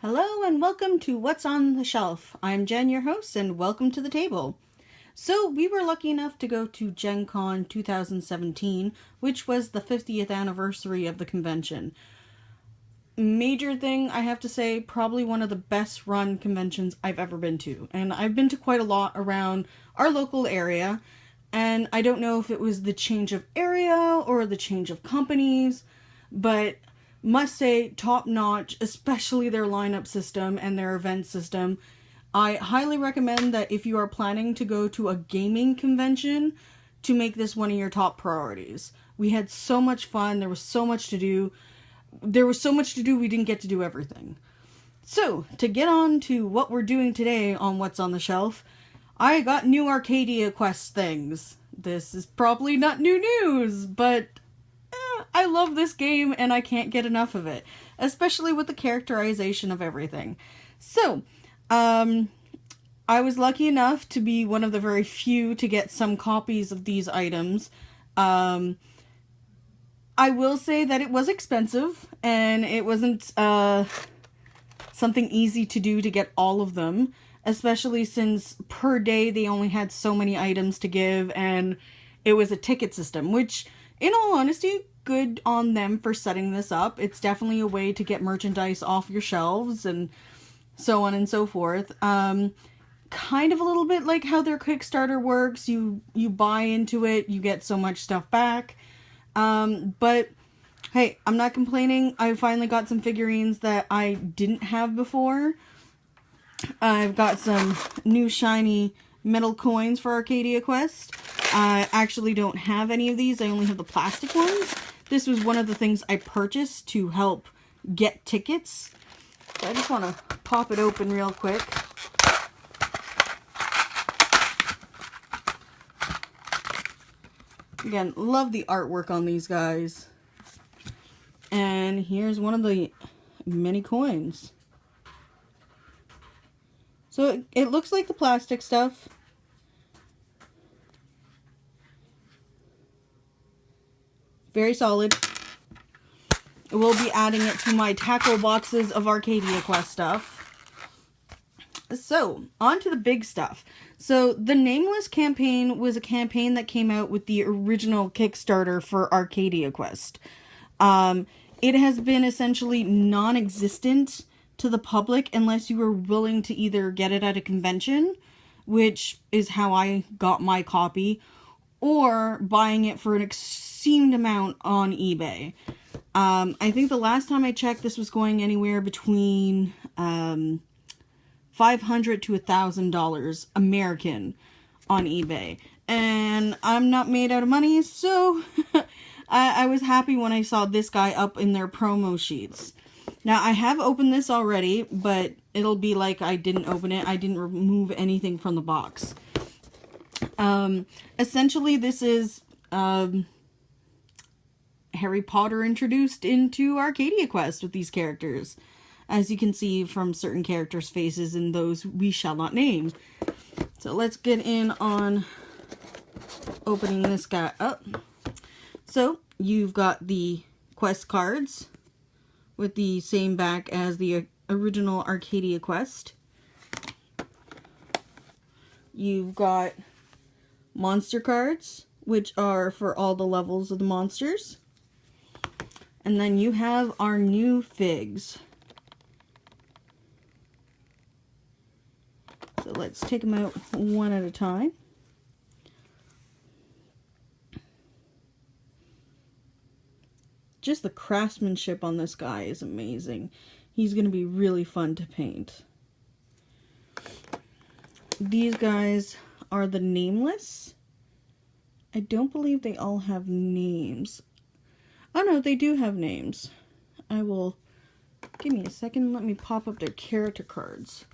Hello and welcome to What's on the Shelf. I'm Jen, your host, and welcome to the table. So we were lucky enough to go to GenCon 2017, which was the 50th anniversary of the convention. Major thing, I have to say, probably one of the best run conventions I've ever been to. And I've been to quite a lot around our local area, and I don't know if it was the change of area or the change of companies, but must say, top notch, especially their lineup system and their event system. I highly recommend that if you are planning to go to a gaming convention, to make this one of your top priorities. We had so much fun, there was so much to do. We didn't get to do everything. So, to get on to what we're doing today on What's on the Shelf, I got new Arcadia Quest things. This is probably not new news, but I love this game and I can't get enough of it, especially with the characterization of everything. So, I was lucky enough to be one of the very few to get some copies of these items. I will say that it was expensive and it wasn't something easy to do to get all of them, especially since per day they only had so many items to give and it was a ticket system, which, in all honesty, good on them for setting this up. It's definitely a way to get merchandise off your shelves and so on and so forth. Kind of a little bit like how their Kickstarter works. You buy into it, you get so much stuff back. But hey, I'm not complaining. I finally got some figurines that I didn't have before. I've got some new shiny metal coins for Arcadia Quest. I actually don't have any of these. I only have the plastic ones. This was one of the things I purchased to help get tickets. So I just want to pop it open real quick. Again, love the artwork on these guys. And here's one of the many coins. So it looks like the plastic stuff. Very solid. We'll be adding it to my tackle boxes of Arcadia Quest stuff. So, on to the big stuff. So, the Nameless campaign was a campaign that came out with the original Kickstarter for Arcadia Quest. It has been essentially non-existent to the public unless you were willing to either get it at a convention, which is how I got my copy, or buying it for an obscene amount on eBay. I think the last time I checked, this was going anywhere between $500 to $1,000 American on eBay. And I'm not made out of money, so I was happy when I saw this guy up in their promo sheets. Now, I have opened this already, but it'll be like I didn't open it. I didn't remove anything from the box. Essentially, this is Harry Potter introduced into Arcadia Quest with these characters, as you can see from certain characters' faces and those we shall not name. So let's get in on opening this guy up. So you've got the quest cards with the same back as the original Arcadia Quest. You've got monster cards, which are for all the levels of the monsters. And then you have our new figs. So let's take them out one at a time. Just the craftsmanship on this guy is amazing. He's going to be really fun to paint. These guys are the Nameless. I don't believe they all have names. Oh no, they do have names. I will... Give me a second. Let me pop up their character cards.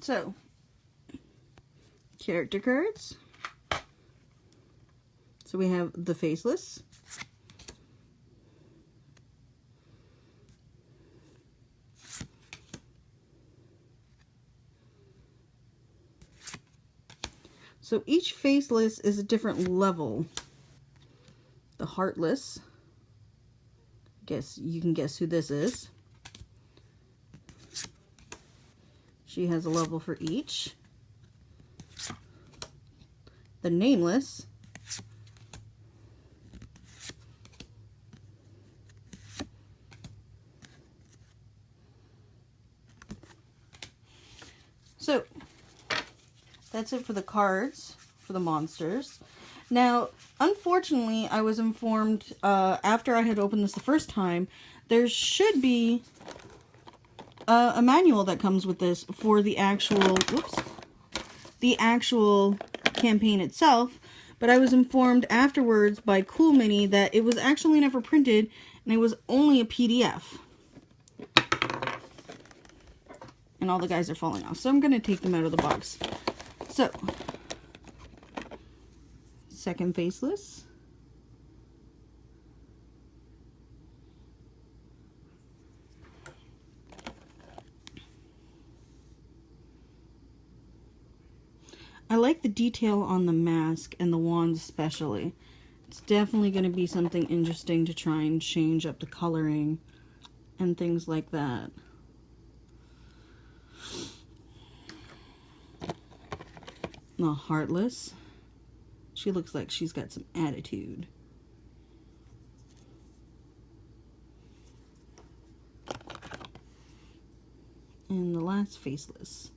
So, character cards. So we have the Faceless, So each faceless is a different level. The Heartless, guess you can guess who this is. She has a level for each. The Nameless, so that's it for the cards for the monsters. Now, unfortunately, I was informed after I had opened this the first time, there should be a manual that comes with this for the actual, the actual campaign itself, but I was informed afterwards by Cool Mini that it was actually never printed and it was only a PDF. And all the guys are falling off, so I'm going to take them out of the box. So, second faceless. I like the detail on the mask and the wands especially. It's definitely going to be something interesting to try and change up the coloring and things like that. The Heartless. She looks like she's got some attitude. And the last faceless.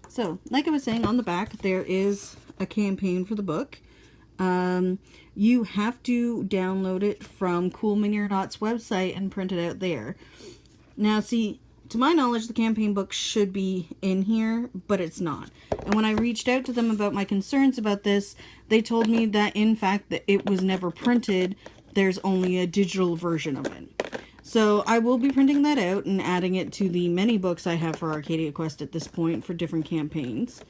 So, like I was saying, on the back there is a campaign for the book. You have to download it from Cool Mini website and print it out there. Now, see, to my knowledge, the campaign book should be in here, but it's not. And when I reached out to them about my concerns about this, they told me that, in fact, that it was never printed. There's only a digital version of it. So I will be printing that out and adding it to the many books I have for Arcadia Quest at this point for different campaigns.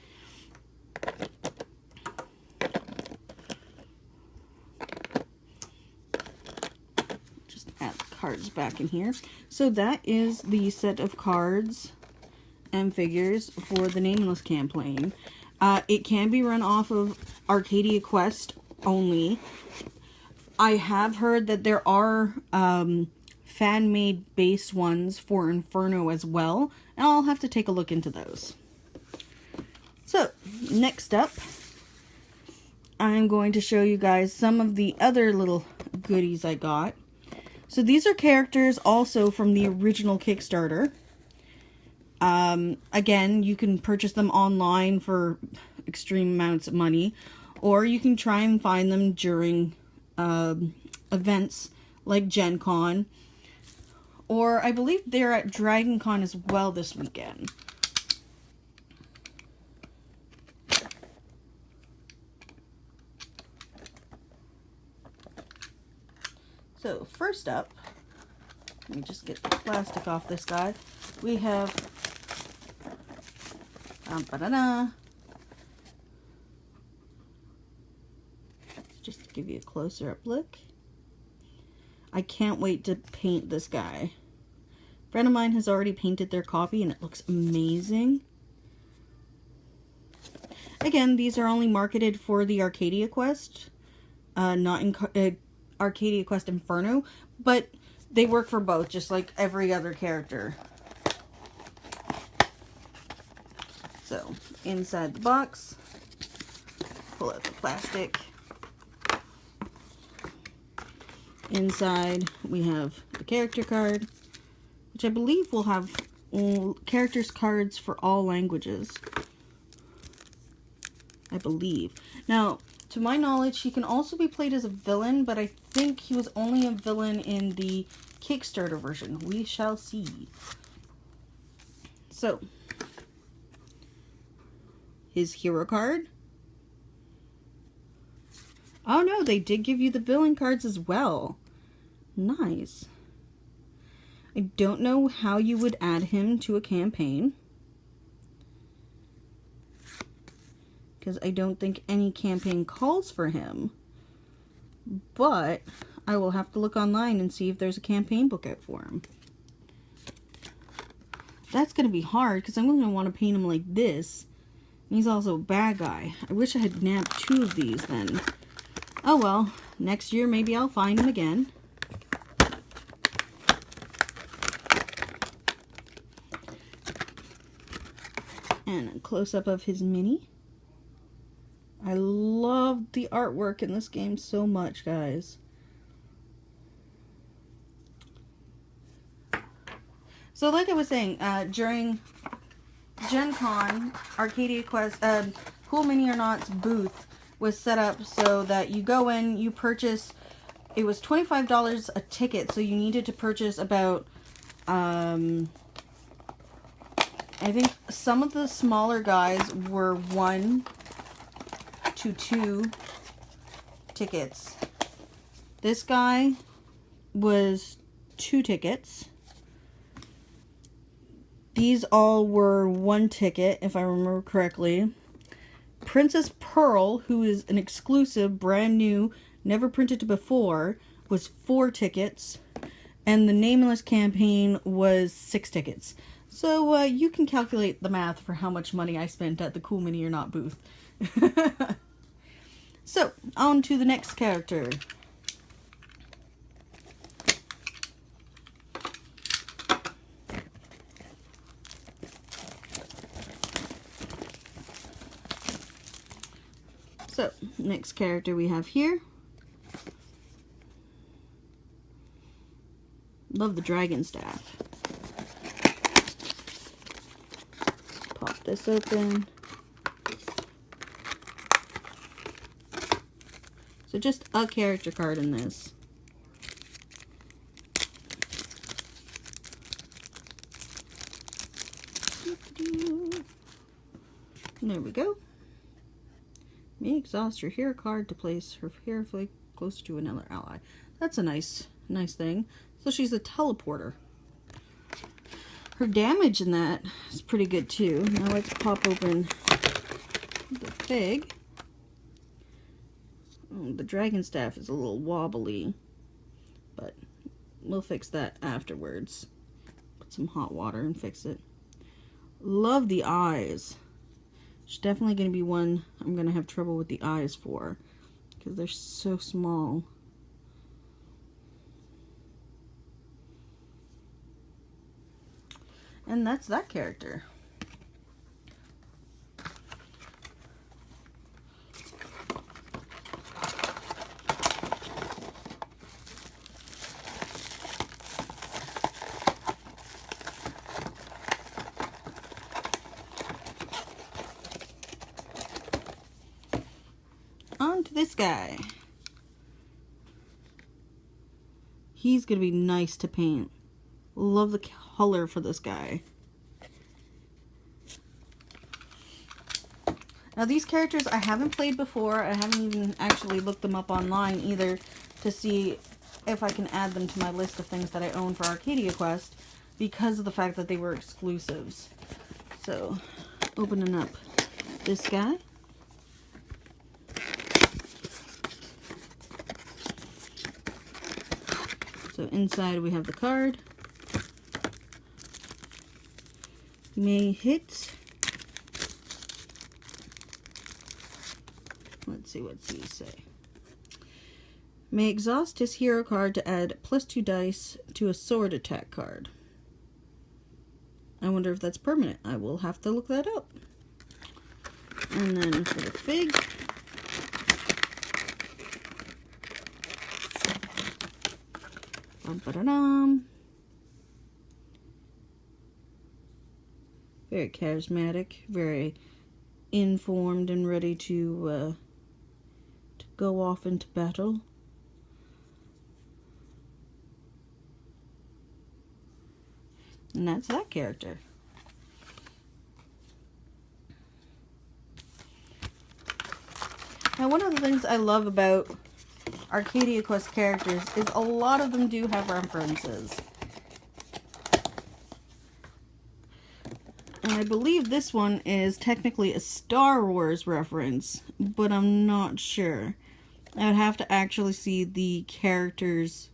Just add the cards back in here. So that is the set of cards and figures for the Nameless campaign. It can be run off of Arcadia Quest only. I have heard that there are fan-made base ones for Inferno as well, and I'll have to take a look into those. So, next up, I'm going to show you guys some of the other little goodies I got. So these are characters also from the original Kickstarter. Again, you can purchase them online for extreme amounts of money, or you can try and find them during events like GenCon, or I believe they're at DragonCon as well this weekend. So first up, let me just get the plastic off this guy. We have just to give you a closer up look. I can't wait to paint this guy. A friend of mine has already painted their copy and it looks amazing. Again, these are only marketed for the Arcadia Quest, not in Arcadia Quest Inferno, but they work for both, just like every other character. So, inside the box, pull out the plastic. Inside, we have the character card, which I believe will have characters cards for all languages. I believe. Now, to my knowledge, he can also be played as a villain, but I think he was only a villain in the Kickstarter version. We shall see. So, his hero card. Oh no, they did give you the villain cards as well. Nice. I don't know how you would add him to a campaign, because I don't think any campaign calls for him. But I will have to look online and see if there's a campaign book out for him. that's going to be hard because I'm going to want to paint him like this. And he's also a bad guy. I wish I had nabbed 2 of these then. Oh well, next year maybe I'll find him again. And a close-up of his mini. I love the artwork in this game so much, guys. So like I was saying, during Gen Con, Arcadia Quest, Cool Mini or Not's booth was set up so that you go in, you purchase, it was $25 a ticket, so you needed to purchase about, I think some of the smaller guys were 1 to 2 tickets. This guy was 2 tickets. These all were 1 ticket, if I remember correctly. Princess Pearl, who is an exclusive, brand new, never printed before, was 4 tickets. And the Nameless campaign was 6 tickets. So you can calculate the math for how much money I spent at the Cool Mini or Not booth. So, on to the next character. So, next character we have here. Love the dragon staff. Pop this open. So just a character card in this. There we go. May exhaust your hero card to place her hero flag closer to another ally. That's a nice thing. So she's a teleporter. Her damage in that is pretty good too. Now let's pop open the fig. Oh, the dragon staff is a little wobbly, but we'll fix that afterwards. Put some hot water and fix it. Love the eyes. She's definitely going to be one I'm going to have trouble with the eyes for, because they're so small. And that's that character. On to this guy. He's going to be nice to paint. Love the color for this guy. Now these characters I haven't played before. I haven't even actually looked them up online either to see if I can add them to my list of things that I own for Arcadia Quest, because of the fact that they were exclusives. So, opening up this guy. So inside we have the card. May hit. Let's see what these say. May exhaust his hero card to add +2 dice to a sword attack card. I wonder if that's permanent. I will have to look that up. And then for the fig. Ba-da-dum. Very charismatic, very informed and ready to go off into battle. And that's that character. Now, one of the things I love about Arcadia Quest characters is a lot of them do have references. And I believe this one is technically a Star Wars reference, but I'm not sure. I would have to actually see the character's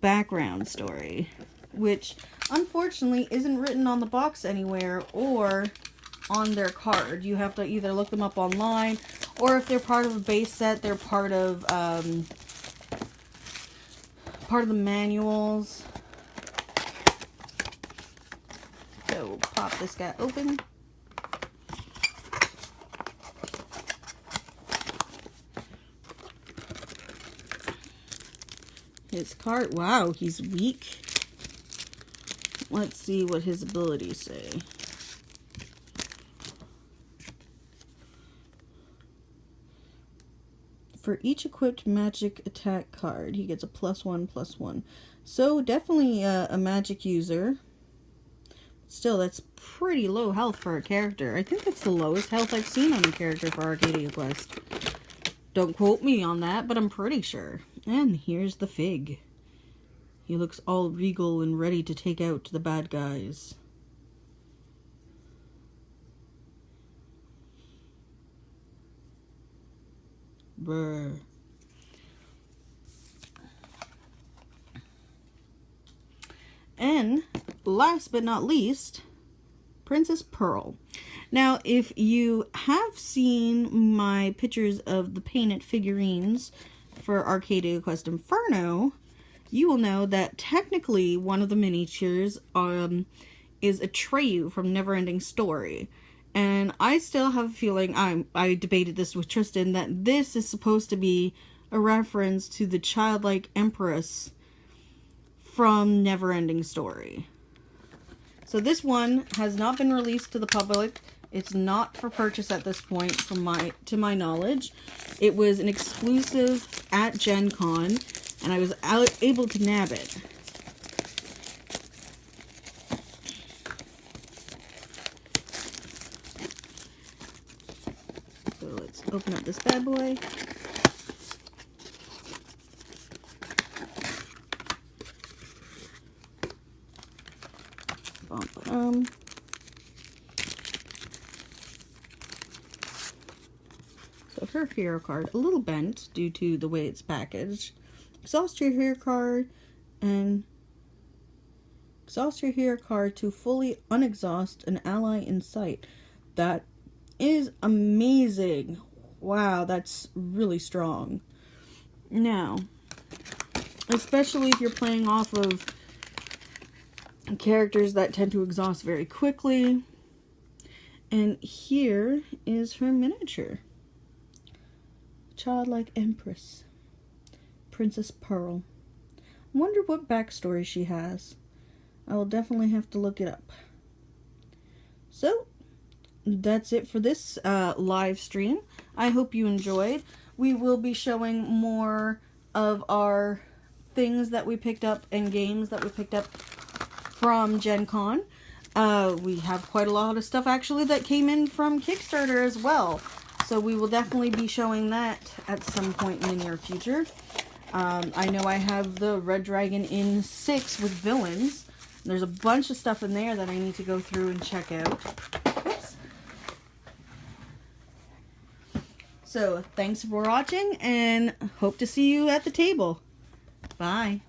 background story. which unfortunately isn't written on the box anywhere or on their card. You have to either look them up online, or if they're part of a base set, they're part of the manuals. So we'll pop this guy open. His card, wow, he's weak. Let's see what his abilities say. For each equipped magic attack card, he gets a +1/+1. So definitely a magic user. Still, that's pretty low health for a character. I think that's the lowest health I've seen on a character for Arcadia Quest. Don't quote me on that, but I'm pretty sure. And here's the Fig. He looks all regal and ready to take out the bad guys. Brr. And last but not least, Princess Pearl. Now, if you have seen my pictures of the painted figurines for Arcadia Quest Inferno, you will know that technically one of the miniatures is Atreyu from Neverending Story. And I still have a feeling, I debated this with Tristan, that this is supposed to be a reference to the childlike empress from Neverending Story. So this one has not been released to the public. It's not for purchase at this point, to my knowledge. It was an exclusive at Gen Con, and I was able to nab it. So let's open up this bad boy. So her hero card, a little bent due to the way it's packaged. Exhaust your hero card and exhaust your hero card to fully unexhaust an ally in sight. That is amazing. Wow, that's really strong. Now, especially if you're playing off of characters that tend to exhaust very quickly. And here is her miniature. Childlike Empress. Princess Pearl. I wonder what backstory she has. I will definitely have to look it up. So, that's it for this live stream. I hope you enjoyed. We will be showing more of our things that we picked up and games that we picked up from Gen Con. We have quite a lot of stuff actually that came in from Kickstarter as well. So we will definitely be showing that at some point in the near future. I know I have the Red Dragon in 6 with villains. There's a bunch of stuff in there that I need to go through and check out. Oops. So thanks for watching and hope to see you at the table. Bye.